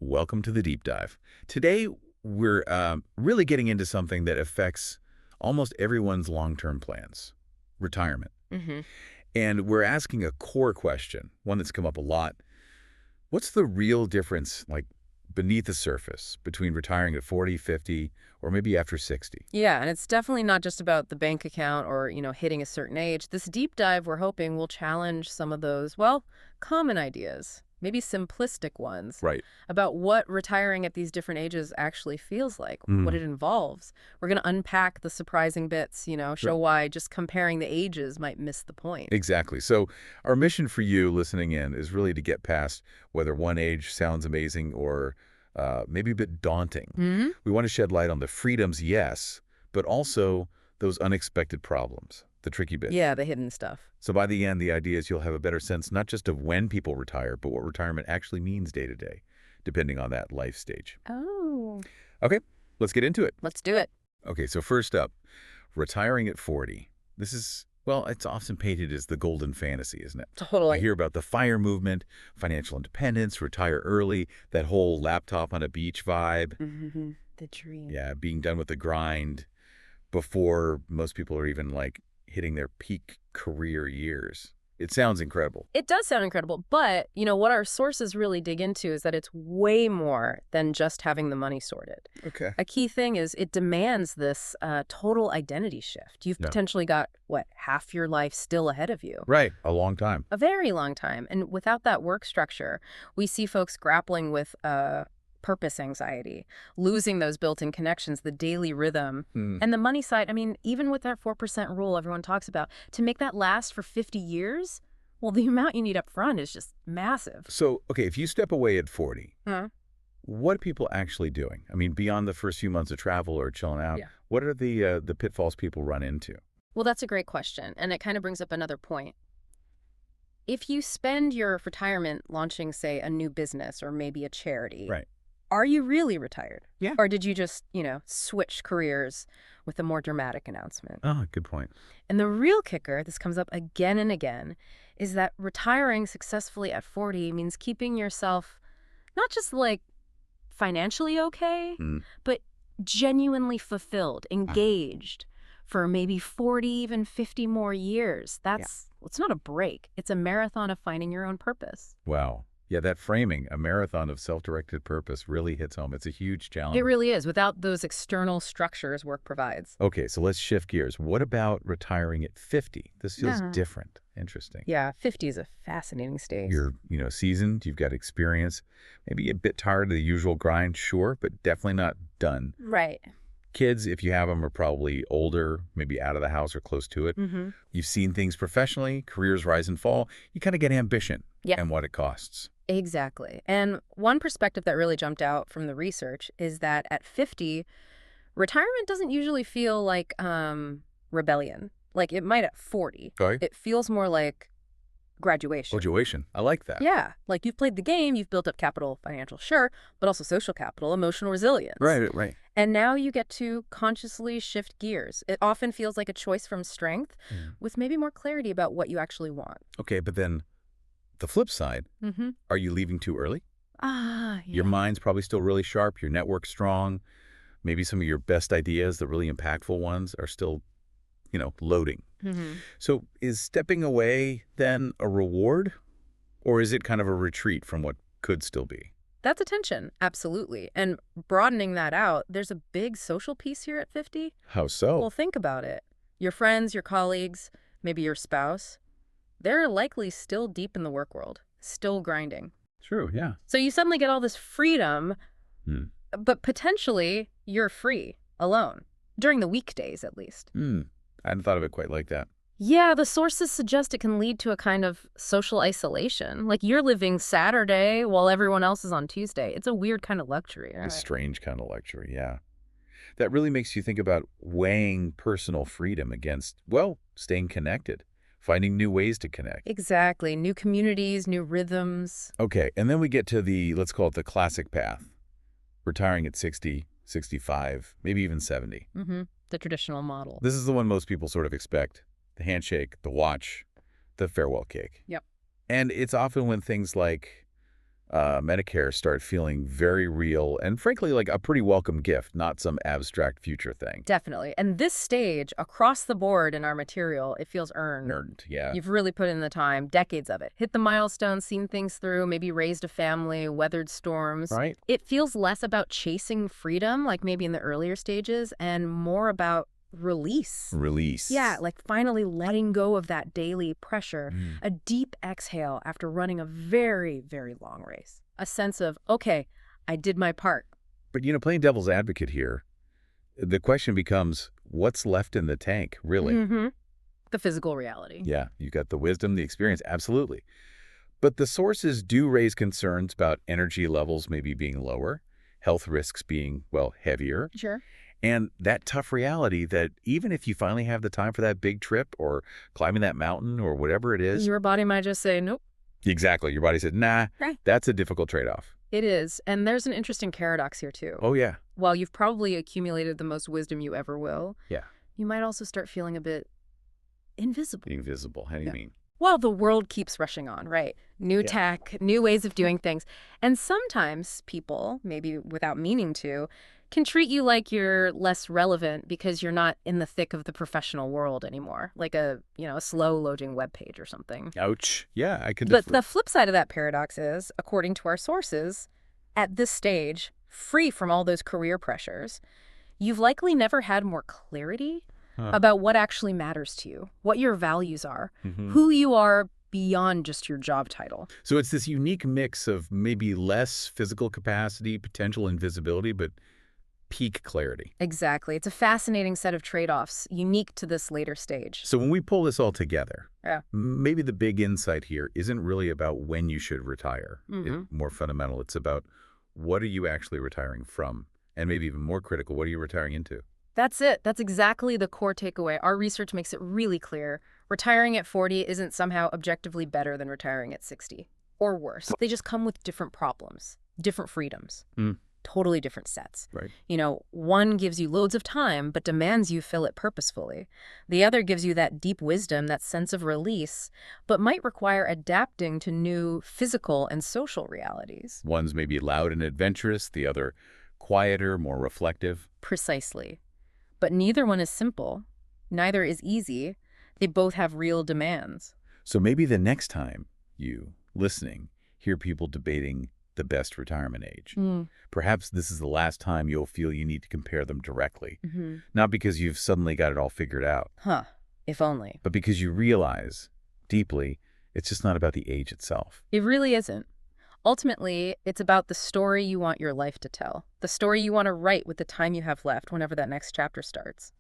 Welcome to the deep dive. Today, we're really getting into something that affects almost everyone's long-term plans, retirement. hmm And we're asking a core question, one that's come up a lot. What's the real difference, like beneath the surface, between retiring at 40, 50, or maybe after 60? Yeah, and it's definitely not just about the bank account or, hitting a certain age. This deep dive, we're hoping, will challenge some of those, well, common ideas, maybe simplistic ones, Right. about what retiring at these different ages actually feels like, what it involves. We're going to unpack the surprising bits, show why just comparing the ages might miss the point. Exactly. So our mission for you listening in is really to get past whether one age sounds amazing or maybe a bit daunting. hmm We want to shed light on the freedoms, yes, but also those unexpected problems, the tricky bits. Yeah, the hidden stuff. So by the end, the idea is you'll have a better sense not just of when people retire, but what retirement actually means day to day, depending on that life stage. Oh. Okay, let's get into it. Let's do it. Okay, so first up, retiring at 40. This is, well, it's often painted as the golden fantasy, isn't it? You Totally. hear about the FIRE movement, financial independence, retire early, that whole laptop on a beach vibe. The dream. Yeah, being done with the grind before most people are even like hitting their peak career years. It sounds incredible. It does sound incredible, but, what our sources really dig into is that it's way more than just having the money sorted. Okay. A key thing is it demands this total identity shift. You've Yeah. potentially got, half your life still ahead of you. Right. A long time. A very long time. And without that work structure, we see folks grappling with purpose anxiety, losing those built-in connections, the daily rhythm. And the money side, even with that 4% rule everyone talks about, to make that last for 50 years, well, the amount you need up front is just massive. So, okay, if you step away at 40, Huh? what are people actually doing? Beyond the first few months of travel or chilling out, Yeah. what are the pitfalls people run into? Well, that's a great question, and it kind of brings up another point. If you spend your retirement launching, say, a new business or maybe a charity, Right. are you really retired? Yeah. Or did you just, switch careers with a more dramatic announcement? Oh, good point. And the real kicker, this comes up again and again, is that retiring successfully at 40 means keeping yourself not just financially okay, Mm. but genuinely fulfilled, engaged for maybe 40, even 50 more years. It's not a break. It's a marathon of finding your own purpose. Wow. Yeah, that framing, a marathon of self-directed purpose, really hits home. It's a huge challenge. It really is, without those external structures work provides. Okay, so let's shift gears. What about retiring at 50? This feels Yeah. different. Interesting. Yeah, 50 is a fascinating stage. You're, seasoned, you've got experience, maybe a bit tired of the usual grind, sure, but definitely not done. Right. Kids, if you have them, are probably older, maybe out of the house or close to it. Mm-hmm. You've seen things professionally, careers rise and fall. You kind of get ambition Yeah. and what it costs. Exactly. And one perspective that really jumped out from the research is that at 50, retirement doesn't usually feel like rebellion. Like it might at 40. Okay. It feels more like graduation. Graduation. I like that. Yeah. Like you've played the game, you've built up capital, financial, sure, but also social capital, emotional resilience. Right. And now you get to consciously shift gears. It often feels like a choice from strength with maybe more clarity about what you actually want. Okay, but then the flip side, Mm-hmm. are you leaving too early? Yeah. Your mind's probably still really sharp, your network's strong. Maybe some of your best ideas, the really impactful ones, are still, loading. Mm-hmm. So is stepping away then a reward? Or is it kind of a retreat from what could still be? That's a tension, absolutely. And broadening that out, there's a big social piece here at 50. How so? Well, think about it. Your friends, your colleagues, maybe your spouse, they're likely still deep in the work world, still grinding. True, yeah. So you suddenly get all this freedom, but potentially you're free, alone, during the weekdays at least. I hadn't thought of it quite like that. Yeah, the sources suggest it can lead to a kind of social isolation. Like you're living Saturday while everyone else is on Tuesday. It's a weird kind of luxury. A strange kind of luxury, yeah. That really makes you think about weighing personal freedom against, staying connected, finding new ways to connect. Exactly. New communities, new rhythms. Okay, and then we get to let's call it the classic path. Retiring at 60, 65, maybe even 70. Mm-hmm. The traditional model. This is the one most people sort of expect. The handshake, the watch, the farewell cake. Yep. And it's often when things like Medicare start feeling very real and, frankly, like a pretty welcome gift, not some abstract future thing. Definitely. And this stage, across the board in our material, it feels earned. Earned, yeah. You've really put in the time, decades of it. Hit the milestones, seen things through, maybe raised a family, weathered storms. Right? It feels less about chasing freedom, like maybe in the earlier stages, and more about release. Release. Yeah, like finally letting go of that daily pressure, Mm. a deep exhale after running a very, very long race. A sense of, okay, I did my part. But, playing devil's advocate here, the question becomes, what's left in the tank, really? Mm-hmm. The physical reality. Yeah, you got the wisdom, the experience, absolutely. But the sources do raise concerns about energy levels maybe being lower, health risks being, well, heavier, Sure. and that tough reality that even if you finally have the time for that big trip or climbing that mountain or whatever it is, Your body might just say, nope. exactly, your body said, nah, Right. that's a difficult trade-off. It is. And there's an interesting paradox here, too. Oh, yeah. While you've probably accumulated the most wisdom you ever will, Yeah. you might also start feeling a bit invisible. Invisible. How do you Yeah. mean? While the world keeps rushing on, right? New Yeah. tech, new ways of doing things. And sometimes people, maybe without meaning to, can treat you like you're less relevant because you're not in the thick of the professional world anymore, like a slow-loading web page or something. Ouch. Yeah, I could. But the flip side of that paradox is, according to our sources, at this stage, free from all those career pressures, you've likely never had more clarity about what actually matters to you, what your values are, who you are beyond just your job title. So it's this unique mix of maybe less physical capacity, potential invisibility, but peak clarity. Exactly. It's a fascinating set of trade-offs, unique to this later stage. So when we pull this all together, Yeah. maybe the big insight here isn't really about when you should retire. Mhm. It's more fundamental. It's about what are you actually retiring from? And maybe even more critical, what are you retiring into? That's it. That's exactly the core takeaway. Our research makes it really clear. Retiring at 40 isn't somehow objectively better than retiring at 60. Or worse. They just come with different problems, different freedoms, totally different sets. Right. One gives you loads of time, but demands you fill it purposefully. The other gives you that deep wisdom, that sense of release, but might require adapting to new physical and social realities. One's maybe loud and adventurous, the other quieter, more reflective. Precisely. But neither one is simple. Neither is easy. They both have real demands. So maybe the next time you, listening, hear people debating the best retirement age, perhaps this is the last time you'll feel you need to compare them directly. Not because you've suddenly got it all figured out, If only. but because you realize deeply it's just not about the age itself. It really isn't. Ultimately, it's about the story you want your life to tell, the story you want to write with the time you have left whenever that next chapter starts.